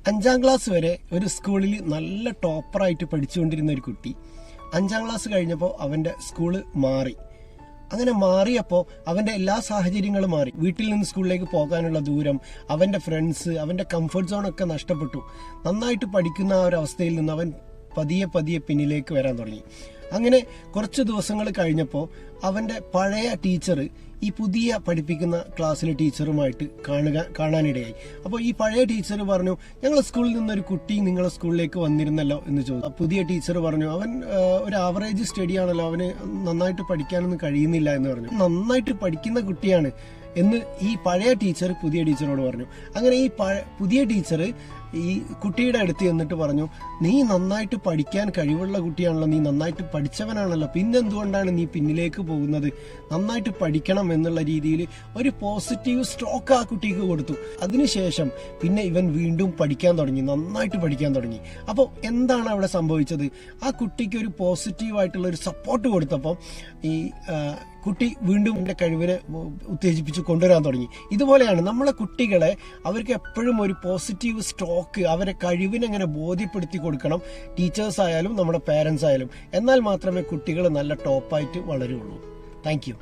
5ാം class വരെ ഒരു സ്കൂളിൽ നല്ല ടോപ്പറായിട്ട് പഠിച്ചുകൊണ്ടിരുന്ന ഒരു കുട്ടി 5ാം ക്ലാസ് കഴിഞ്ഞപ്പോൾ അവൻ്റെ സ്കൂള് മാറി. അങ്ങനെ മാറിയപ്പോൾ അവൻ്റെ എല്ലാ സാഹചര്യങ്ങളും മാറി. വീട്ടിൽ നിന്ന് സ്കൂളിലേക്ക് പോകാനുള്ള ദൂരം, അവൻ്റെ ഫ്രണ്ട്സ്, അവൻ്റെ കംഫർട്ട് സോണൊക്കെ നഷ്ടപ്പെട്ടു. നന്നായിട്ട് പഠിക്കുന്ന ആ ഒരു അവസ്ഥയിൽ നിന്ന് അവൻ പതിയെ പിന്നിലേക്ക് വരാൻ തുടങ്ങി. അങ്ങനെ കുറച്ച് ദിവസങ്ങൾ കഴിഞ്ഞപ്പോൾ അവൻ്റെ പഴയ ടീച്ചർ ഈ പുതിയ പഠിപ്പിക്കുന്ന ക്ലാസ്സിലെ ടീച്ചറുമായിട്ട് കാണാനിടയായി. അപ്പോൾ ഈ പഴയ ടീച്ചർ പറഞ്ഞു, ഞങ്ങൾ സ്കൂളിൽ നിന്നൊരു കുട്ടി നിങ്ങളെ സ്കൂളിലേക്ക് വന്നിരുന്നല്ലോ എന്ന് ചോദിച്ചു. പുതിയ ടീച്ചർ പറഞ്ഞു, അവൻ ഒരു ആവറേജ് സ്റ്റഡി ആണല്ലോ, അവന് നന്നായിട്ട് പഠിക്കാനൊന്നും കഴിയുന്നില്ല എന്ന് പറഞ്ഞു. നന്നായിട്ട് പഠിക്കുന്ന കുട്ടിയാണ് എന്ന് ഈ പഴയ ടീച്ചർ പുതിയ ടീച്ചറോട് പറഞ്ഞു. അങ്ങനെ ഈ പുതിയ ടീച്ചർ ഈ കുട്ടിയുടെ അടുത്ത് എന്നിട്ട് പറഞ്ഞു, നീ നന്നായിട്ട് പഠിക്കാൻ കഴിവുള്ള കുട്ടിയാണല്ലോ, നീ നന്നായിട്ട് പഠിച്ചവനാണല്ലോ, പിന്നെന്തുകൊണ്ടാണ് നീ പിന്നിലേക്ക് പോകുന്നത്? നന്നായിട്ട് പഠിക്കണം എന്നുള്ള രീതിയിൽ ഒരു പോസിറ്റീവ് സ്ട്രോക്ക് ആ കുട്ടിക്ക് കൊടുത്തു. അതിനുശേഷം പിന്നെ ഇവൻ വീണ്ടും പഠിക്കാൻ തുടങ്ങി, നന്നായിട്ട് പഠിക്കാൻ തുടങ്ങി. അപ്പോൾ എന്താണ് അവിടെ സംഭവിച്ചത്? ആ കുട്ടിക്ക് ഒരു പോസിറ്റീവായിട്ടുള്ള ഒരു സപ്പോർട്ട് കൊടുത്തപ്പോൾ ഈ കുട്ടി വീണ്ടും എൻ്റെ കഴിവിനെ ഉത്തേജിപ്പിച്ച് കൊണ്ടുവരാൻ തുടങ്ങി. ഇതുപോലെയാണ് നമ്മളെ കുട്ടികളെ, അവർക്ക് എപ്പോഴും ഒരു പോസിറ്റീവ് സ്ട്രോക്ക്, അവരെ കഴിവിനെങ്ങനെ ബോധ്യപ്പെടുത്തി കൊടുക്കണം, ടീച്ചേഴ്സ് ആയാലും നമ്മുടെ പേരൻസ് ആയാലും. എന്നാൽ മാത്രമേ കുട്ടികൾ നല്ല ടോപ്പായിട്ട് വളരുള്ളൂ. Thank you.